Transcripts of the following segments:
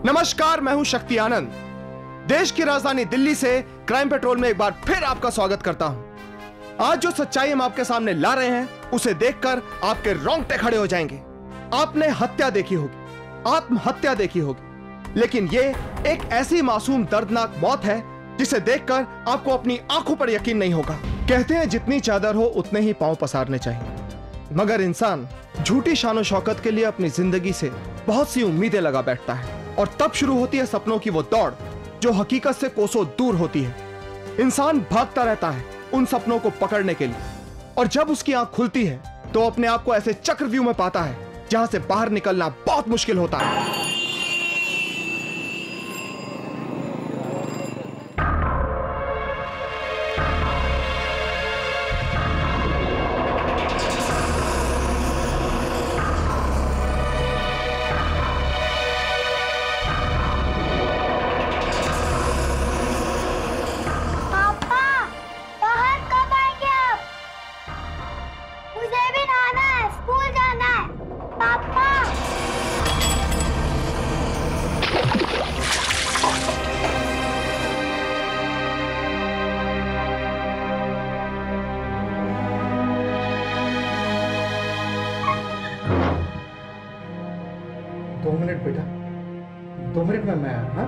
नमस्कार, मैं हूं शक्ति आनंद। देश की राजधानी दिल्ली से क्राइम पेट्रोल में एक बार फिर आपका स्वागत करता हूं। आज जो सच्चाई हम आपके सामने ला रहे हैं उसे देखकर आपके रोंगटे खड़े हो जाएंगे। आपने हत्या देखी होगी, आत्महत्या देखी होगी, लेकिन ये एक ऐसी मासूम दर्दनाक मौत है जिसे देखकर आपको अपनी आंखों पर यकीन नहीं होगा। कहते हैं जितनी चादर हो उतने ही पांव पसारने चाहिए, मगर इंसान झूठी शानो शौकत के लिए अपनी जिंदगी से बहुत सी उम्मीदें लगा बैठता है और तब शुरू होती है सपनों की वो दौड़ जो हकीकत से कोसों दूर होती है। इंसान भागता रहता है उन सपनों को पकड़ने के लिए, और जब उसकी आंख खुलती है तो अपने आप को ऐसे चक्रव्यूह में पाता है जहां से बाहर निकलना बहुत मुश्किल होता है। बेटा 2 मिनट में मैं आया। हाँ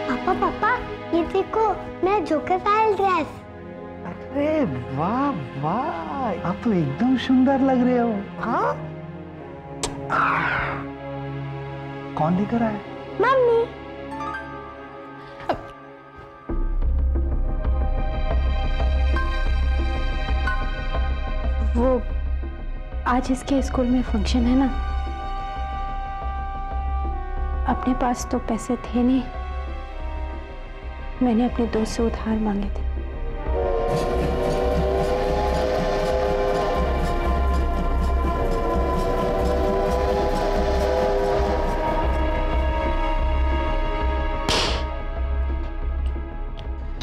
पापा पापा ये देखो मैं जोकर स्टाइल ड्रेस। अरे वाह वाह, आप तो एकदम सुंदर लग रहे हो। हाँ कौन लेकर आया? मम्मी। वो आज इसके स्कूल में फंक्शन है ना, अपने पास तो पैसे थे नहीं, मैंने अपने दोस्त से उधार मांगे थे।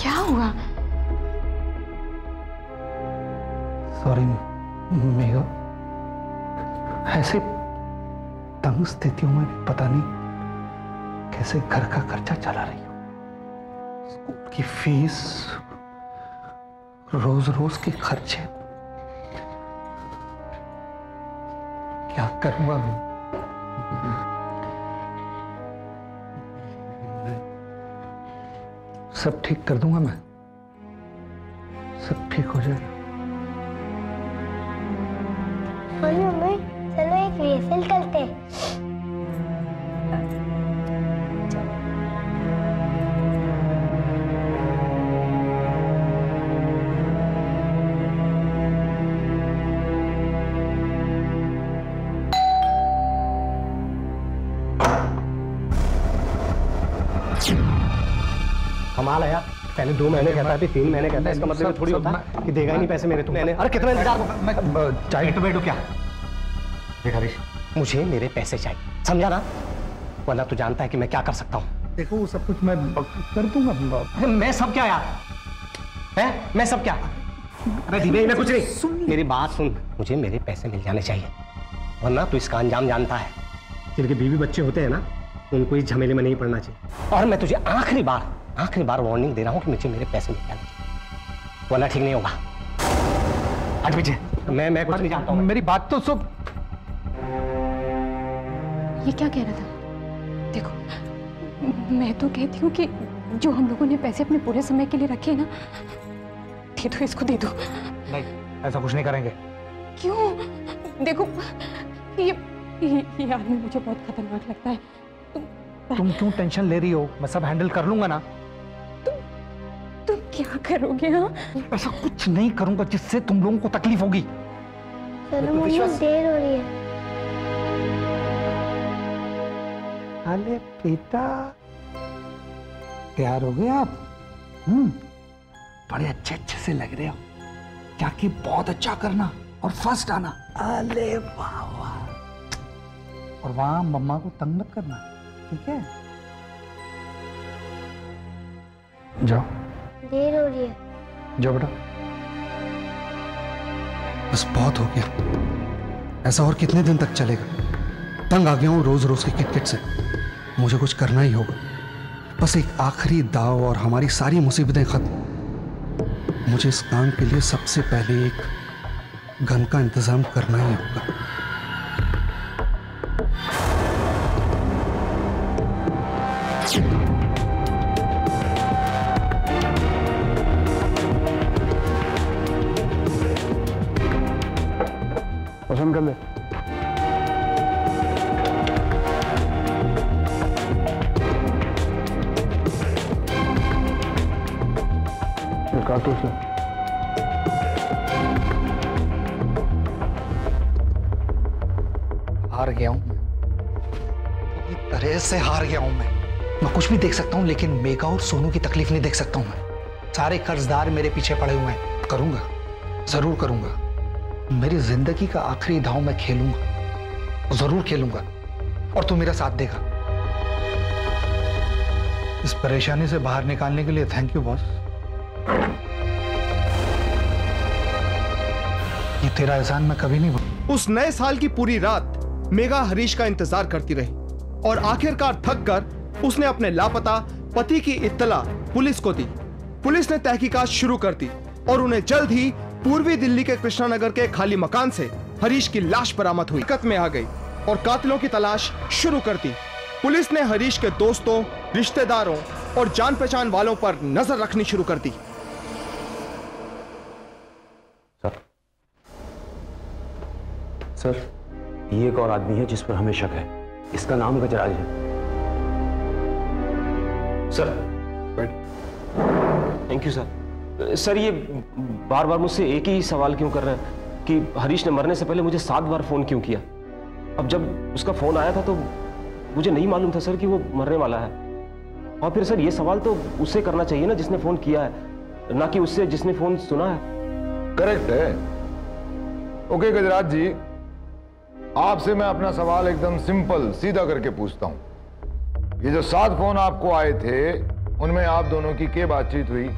क्या हुआ? सॉरी मेघा, ऐसे तंग स्थितियों में पता नहीं कैसे घर का खर्चा चला रही हो। स्कूल की फीस, रोज रोज के खर्चे, क्या करूंगा मैं? सब ठीक कर दूंगा मैं, सब ठीक हो जाएगा। मम्मी चलो एक रिहर्सल करते हैं। कमाल है यार, पहले 2 महीने कहता है, 3 महीने कहता है, इसका मतलब थोड़ी होता है कि देगा ही नहीं पैसे मेरे तुम। अरे कितना इंतजार, चाहिए तो बैठो क्या? देख हरीश, मुझे मेरे पैसे चाहिए, समझा ना? वरना तू जानता है कि मैं क्या कर सकता हूँ। देखो वो सब कुछ मैं कर दूंगा। मैं सब क्या यार है? मैं सब क्या? अरे धीमे मैं कुछ नहीं, मेरी बात सुन, मुझे मेरे पैसे मिल जाने चाहिए, वरना तू इसका अंजाम जानता है। जिनके बीवी बच्चे होते हैं ना, उनको इस झमेले में नहीं पड़ना चाहिए। और मैं तुझे आखिरी बार वार्निंग दे रहा हूँ कि मुझे मेरे पैसे मिल जाने चाहिए, वरना ठीक नहीं होगा। हट पीछे, मैं कुछ नहीं जानता हूँ। मेरी बात तो सुन। ये क्या कह रहा था? देखो मैं तो कहती हूँ कि जो हम लोगों ने पैसे अपने पूरे समय के लिए रखे हैं ना, दे दो, इसको दे दो। नहीं, ऐसा कुछ नहीं करेंगे। क्यों? देखो ये आदमी मुझे बहुत खतरनाक लगता है। तुम क्यों टेंशन ले रही हो? मैं सब हैंडल कर लूंगा ना। तुम क्या करोगे? हाँ ऐसा कुछ नहीं करूंगा जिससे तुम लोगों को तकलीफ होगी। चलो मम्मी देर हो रही है। अरे बेटा, तैयार हो गए आप? बड़े अच्छे से लग रहे हो। जाके बहुत अच्छा करना और फर्स्ट आना। अरे वाह वाह। और वहां मम्मा को तंग मत करना, ठीक है? जाओ। देर हो रही है। जाओ बेटा। बस बहुत हो गया। ऐसा और कितने दिन तक चलेगा? तंग आ गया हूं रोज रोज की किटकिट से। मुझे कुछ करना ही होगा। बस एक आखिरी दाव और हमारी सारी मुसीबतें खत्म। मुझे इस काम के लिए सबसे पहले एक गन का इंतजाम करना ही होगा। पसंद कर ले। कारतूस हार गया हूं, पूरी तरह से हार गया हूं मैं कुछ भी देख सकता हूं, लेकिन मेघा और सोनू की तकलीफ नहीं देख सकता हूं मैं। सारे कर्जदार मेरे पीछे पड़े हुए हैं। करूंगा, जरूर करूंगा। मेरी जिंदगी का आखिरी दांव मैं खेलूंगा, जरूर खेलूंगा, और तू मेरा साथ देगा। इस परेशानी से बाहर निकालने के लिए थैंक यू बॉस। ये तेरा एहसान मैं कभी नहीं भूलूंगा। उस नए साल की पूरी रात मेघा हरीश का इंतजार करती रही और आखिरकार थक कर उसने अपने लापता पति की इत्तला पुलिस को दी। पुलिस ने तहकीकात शुरू कर दी और उन्हें जल्द ही पूर्वी दिल्ली के कृष्णानगर के खाली मकान से हरीश की लाश बरामद हुई। हकीकत में आ गई और कातिलों की तलाश शुरू कर दी। पुलिस ने हरीश के दोस्तों, रिश्तेदारों और जान पहचान वालों पर नजर रखनी शुरू कर दी। सर, ये एक और आदमी है जिस पर हमें शक है। इसका नाम गजराज है। Sir, thank you sir. Sir, ये बार बार मुझसे एक ही सवाल क्यों कर रहे हैं कि हरीश ने मरने से पहले मुझे 7 बार फोन क्यों किया? अब जब उसका फोन आया था तो मुझे नहीं मालूम था सर कि वो मरने वाला है। और फिर सर, ये सवाल तो उससे करना चाहिए ना जिसने फोन किया है, ना कि उससे जिसने फोन सुना है। करेक्ट है। ओके गजराज जी, आपसे मैं अपना सवाल एकदम सिंपल सीधा करके पूछता हूं। ये जो 7 फोन आपको आए थे, उनमें आप दोनों की क्या बातचीत हुई,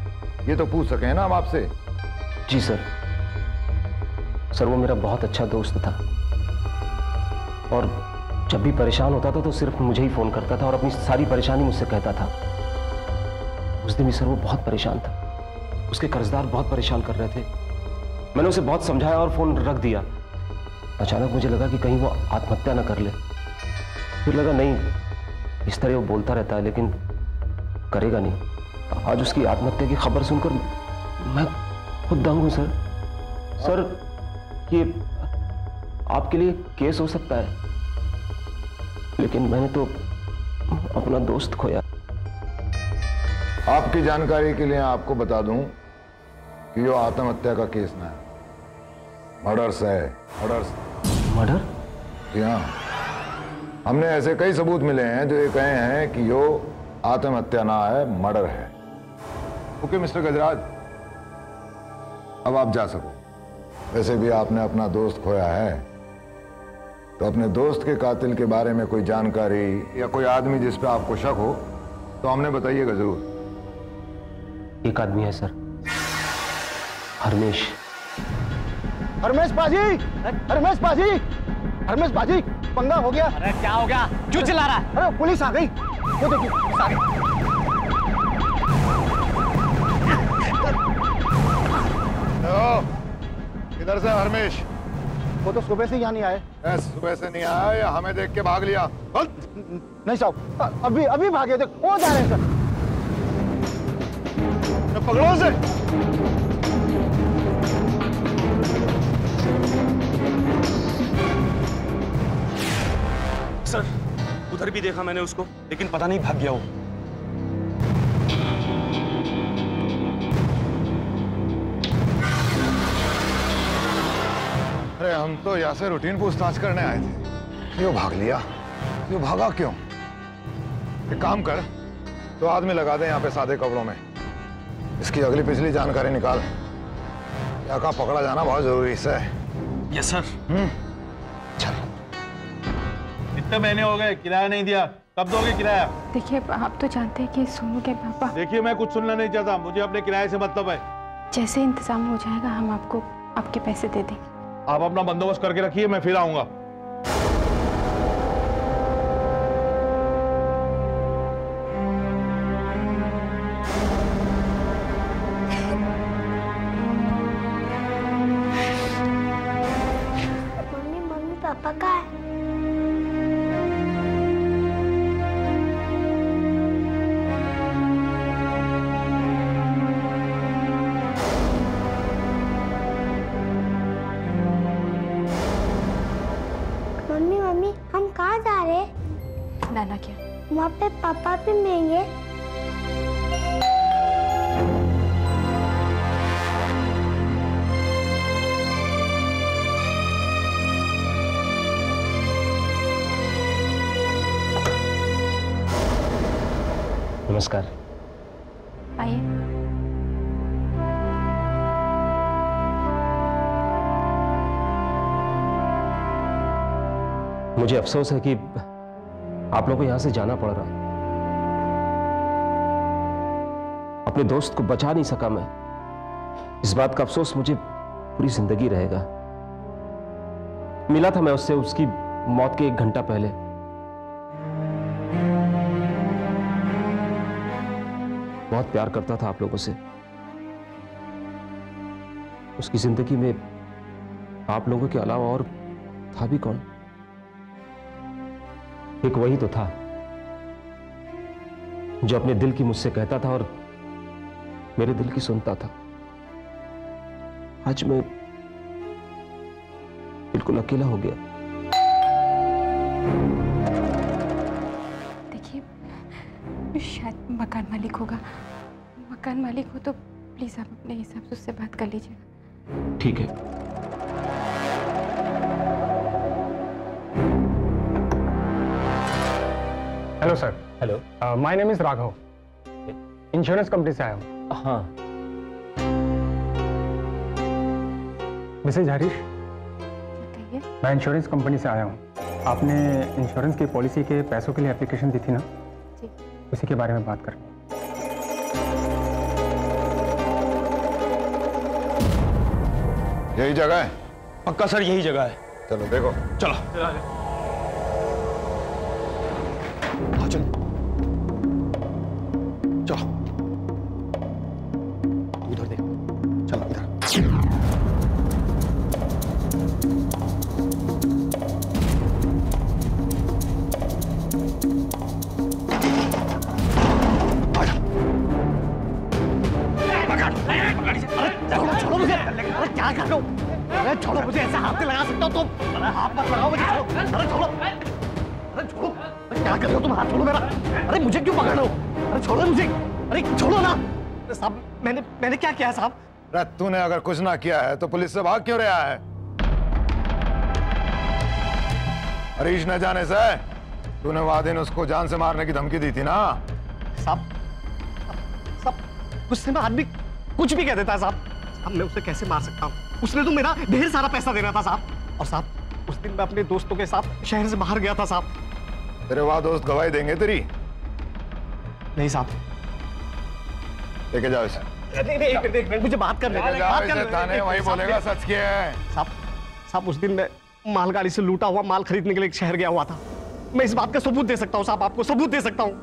ये तो पूछ सके ना हम आपसे? जी सर। सर, वो मेरा बहुत अच्छा दोस्त था और जब भी परेशान होता था तो सिर्फ मुझे ही फोन करता था और अपनी सारी परेशानी मुझसे कहता था। उस दिन भी सर वो बहुत परेशान था। उसके कर्जदार बहुत परेशान कर रहे थे। मैंने उसे बहुत समझाया और फोन रख दिया। अचानक मुझे लगा कि कहीं वो आत्महत्या ना कर ले। फिर लगा नहीं, इस तरह वो बोलता रहता है लेकिन करेगा नहीं। आज उसकी आत्महत्या की खबर सुनकर मैं खुद दंग हूं सर। सर, ये आपके लिए केस हो सकता है, लेकिन मैंने तो अपना दोस्त खोया। आपकी जानकारी के लिए आपको बता दूं कि ये आत्महत्या का केस ना है, मर्डर्स है। मर्डर? जी हाँ, हमने ऐसे कई सबूत मिले हैं जो ये कहे हैं कि यो आत्महत्या ना है, मर्डर है। ओके मिस्टर गजराज, अब आप जा सको। वैसे भी आपने अपना दोस्त खोया है, तो अपने दोस्त के कातिल के बारे में कोई जानकारी या कोई आदमी जिस पे आपको शक हो तो हमने बताइएगा जरूर। एक आदमी है सर, हरमेश। हरमेश पाजी, हरमेश पाजी, हरमेश पाजी, पंगा हो गया। अरे क्या हो गया? क्यों चिल्ला रहा है? अरे पुलिस आ गई, वो देखिए पुलिस आ गई। किधर से हरमेश? वो तो सुबह से यहाँ नहीं आए। सुबह से नहीं आया या हमें देख के भाग लिया? नहीं साहब, अभी भागे थे, वो जा रहे हैं सर। पकड़ो से। सर, उधर भी देखा मैंने उसको, लेकिन पता नहीं भाग गया वो। अरे हम तो यहाँ से रूटीन पूछताछ करने आए थे, यो भाग लिया। यो भागा क्यों? एक काम कर, तो आदमी लगा दे यहाँ पे सादे कपड़ों में, इसकी अगली पिछली जानकारी निकाल। यहाँ का पकड़ा जाना बहुत जरूरी है। Yes sir. चल। कितने महीने हो गए किराया नहीं दिया, कब दोगे किराया? देखिए, आप तो जानते हैं कि सोनू के पापा। देखिए, मैं कुछ सुनना नहीं चाहता, मुझे अपने किराए से मतलब है। जैसे इंतजाम हो जाएगा हम आपको आपके पैसे दे देंगे। आप अपना बंदोबस्त करके रखिए, मैं फिर आऊंगा। मम्मी पापा कहाँ है? मम्मी हम कहाँ जा रहे हैं? नाना क्या? वहाँ पे पापा भी मिलेंगे? नमस्कार। आइए। मुझे अफसोस है कि आप लोगों को यहां से जाना पड़ रहा। अपने दोस्त को बचा नहीं सका मैं। इस बात का अफसोस मुझे पूरी जिंदगी रहेगा। मिला था मैं उससे उसकी मौत के 1 घंटा पहले। बहुत प्यार करता था आप लोगों से। उसकी जिंदगी में आप लोगों के अलावा और था भी कौन? एक वही तो था जो अपने दिल की मुझसे कहता था और मेरे दिल की सुनता था। आज मैं बिल्कुल अकेला हो गया। देखिए शायद मकान मालिक होगा। मकान मालिक हो तो प्लीज आप अपने हिसाब से उससे बात कर लीजिएगा। ठीक है। Hello sir. Hello. My name is Raghav, insurance company से आया हूँ। हाँ। मिसेज हरीश, कहिए। मैं इंश्योरेंस कंपनी से आया हूँ। आपने इंश्योरेंस की पॉलिसी के पैसों के लिए एप्लीकेशन दी थी ना? जी। उसी के बारे में बात करनी। यही जगह है? पक्का सर यही जगह है। चलो देखो। चलो हाँ चलो चलो इधर देख। चलो इधर। छोड़ो मुझे। अरे क्या कर रहे हो? अरे छोड़ो मुझे, ऐसे हाथ से लगा सकता हो तुम? अरे हाथ मत लगाओ मुझे। अरे छोड़ो। अरे छोड़ो। अरे क्या कर रहे हो तुम? हाथ छोड़ो मेरा। अरे मुझे क्यों पकड़ रहे हो? अरे छोड़ो मुझे। अरे छोड़ो ना साहब। मैंने क्या किया साहब? अरे तूने अगर कुछ ना किया है तो पुलिस से भाग क्यों रहा है? हरीश न जाने से तूने वह दिन उसको जान से मारने की धमकी दी थी ना? साहब गुस्से में आदमी कुछ भी कह देता है साहब। अब मैं उसे कैसे मार सकता हूँ? उसने तो मेरा ढेर सारा पैसा देना था साहब। और साहब उस दिन मैं अपने दोस्तों के साथ शहर से बाहर गया था साहब। तेरे वहां दोस्त गवाही देंगे तेरी? नहीं साहब। लेके जाओ इसे। एक मिनट मुझे बात करने दो। जाओ इसे थाने, वही बोलेगा सच क्या है। साहब उस दिन मैं मालगाड़ी से लूटा हुआ माल खरीदने के लिए शहर गया हुआ था। मैं इस बात का सबूत दे सकता हूँ साहब, आपको सबूत दे सकता हूँ।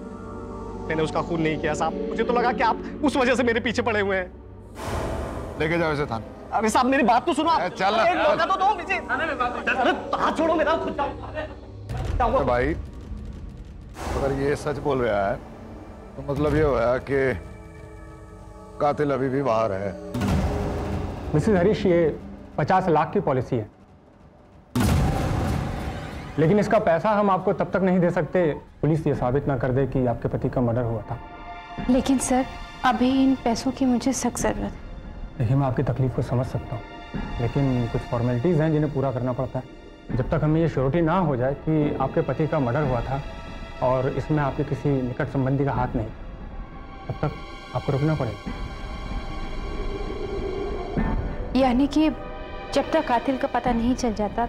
मैंने उसका खून नहीं किया साहब। मुझे तो लगा कि आप उस वजह से मेरे पीछे पड़े हुए हैं। लेके जाओ इसे थाने। अरे साहब मेरी बात तो सुनो आप। चल एक मौका तो दो मुझे। अरे हाथ छोड़ो मेरा, खुद जाओ। भाई अगर ये सच बोल रहा है तो मतलब ये हुआ कि कातिल अभी भी बाहर है। मिसेज हरीश, ये 50 लाख की पॉलिसी है, लेकिन इसका पैसा हम आपको तब तक नहीं दे सकते पुलिस ये साबित ना कर दे कि आपके पति का मर्डर हुआ था। लेकिन सर अभी इन पैसों की मुझे सख्त जरूरत है। देखिए मैं आपकी तकलीफ को समझ सकता हूँ, लेकिन कुछ फॉर्मेलिटीज़ हैं जिन्हें पूरा करना पड़ता है। जब तक हमें ये श्योरिटी ना हो जाए कि आपके पति का मर्डर हुआ था और इसमें आपके किसी निकट संबंधी का हाथ नहीं, तब तक आपको रुकना पड़ेगा। यानी कि जब तक कातिल का पता नहीं चल जाता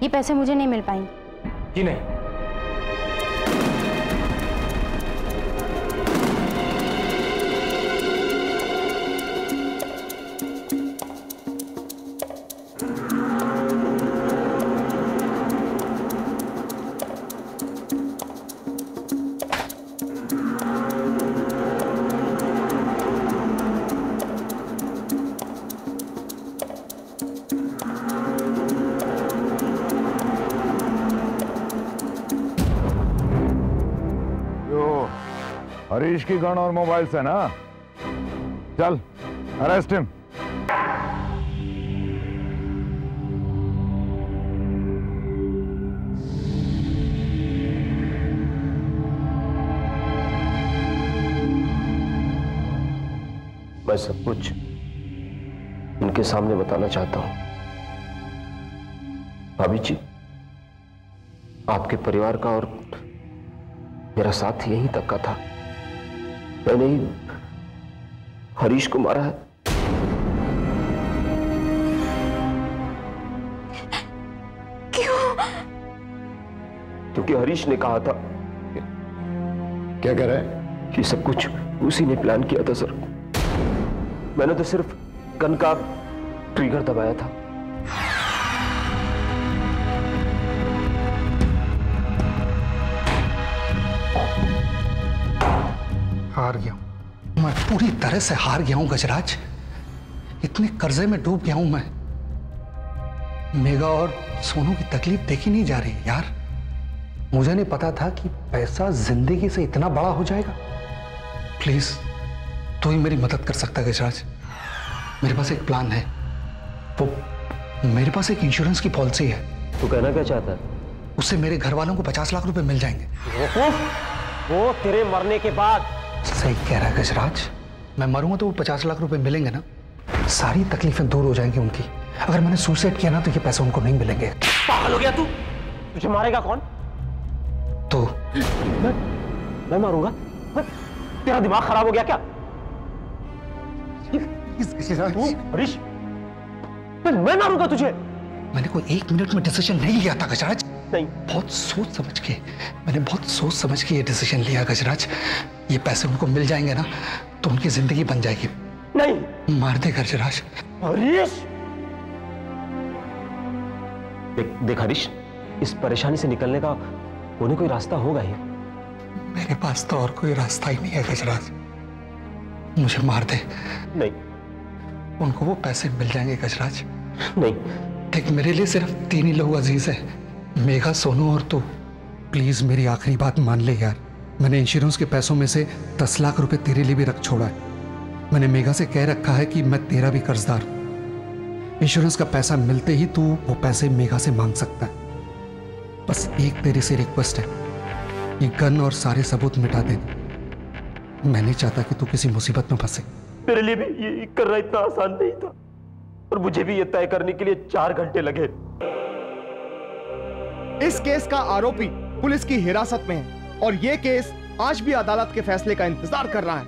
ये पैसे मुझे नहीं मिल पाएंगे? जी नहीं। हरीश की गन और मोबाइल से ना? चल अरेस्ट हिम। मैं सब कुछ उनके सामने बताना चाहता हूं। भाभी जी, आपके परिवार का और मेरा साथ यहीं तक का था। मैंने ही हरीश को मारा है। क्यों? क्योंकि हरीश ने कहा था। क्या कह रहे हैं? ये सब कुछ उसी ने प्लान किया था सर। मैंने तो सिर्फ गन का ट्रिगर दबाया था। हार गया हूं मैं, पूरी तरह से हार गया हूं गजराज। इतने कर्जे में डूब गया हूं मैं। मेगा और सोनू की तकलीफ देखी नहीं जा रही यार। मुझे नहीं पता था कि पैसा जिंदगी से इतना बड़ा हो जाएगा। प्लीज तू ही मेरी मदद कर सकता है गजराज। मेरे पास एक प्लान है। वो मेरे पास एक इंश्योरेंस की पॉलिसी है। तू कहना क्या चाहता है? उससे मेरे घर वालों को 50 लाख रुपए मिल जाएंगे। वो तेरे मरने के बाद। सही कह रहा है गजराज। मैं मरूंगा तो वो 50 लाख रुपए मिलेंगे ना। सारी तकलीफें दूर हो जाएंगी उनकी। अगर मैंने सुसाइड किया ना तो ये पैसे उनको नहीं मिलेंगे। पागल हो गया तू? तुझे मारेगा कौन? तो मैं मारूंगा? तेरा दिमाग खराब हो गया क्या? हरीश, मैं मारूंगा तुझे? मैंने कोई 1 मिनट में डिसीजन नहीं लिया था गजराज। नहीं, बहुत सोच समझ के मैंने बहुत सोच समझ के ये डिसीजन लिया गजराज। ये पैसे उनको मिल जाएंगे ना तो उनकी जिंदगी बन जाएगी। नहीं, मार दे गजराज। हरीश, देख हरीश, इस परेशानी से निकलने का कोई रास्ता होगा ही। मेरे पास तो और कोई रास्ता ही नहीं है गजराज। मुझे मार दे। नहीं, उनको वो पैसे मिल जाएंगे गजराज। नहीं, देख मेरे लिए सिर्फ 3 ही लोग अजीज है, मेघा, सोनू और तू। प्लीज मेरी आखिरी बात मान ले यार। मैंने इंश्योरेंस के पैसों में से 10 लाख रुपए तेरे लिए भी रख छोड़ा है। मैंने मेघा से कह रखा है कि मैं तेरा भी कर्जदार हूं। इंश्योरेंस का पैसा मिलते ही तू वो पैसे मेघा से मांग सकता है। बस एक तेरे से रिक्वेस्ट है, ये गन और सारे सबूत मिटा दे। मैं नहीं चाहता कि तू किसी मुसीबत में फंसे। तेरे लिए भी ये करना इतना आसान नहीं था और मुझे भी ये तय करने के लिए 4 घंटे लगे। इस केस का आरोपी पुलिस की हिरासत में है और यह केस आज भी अदालत के फैसले का इंतजार कर रहा है।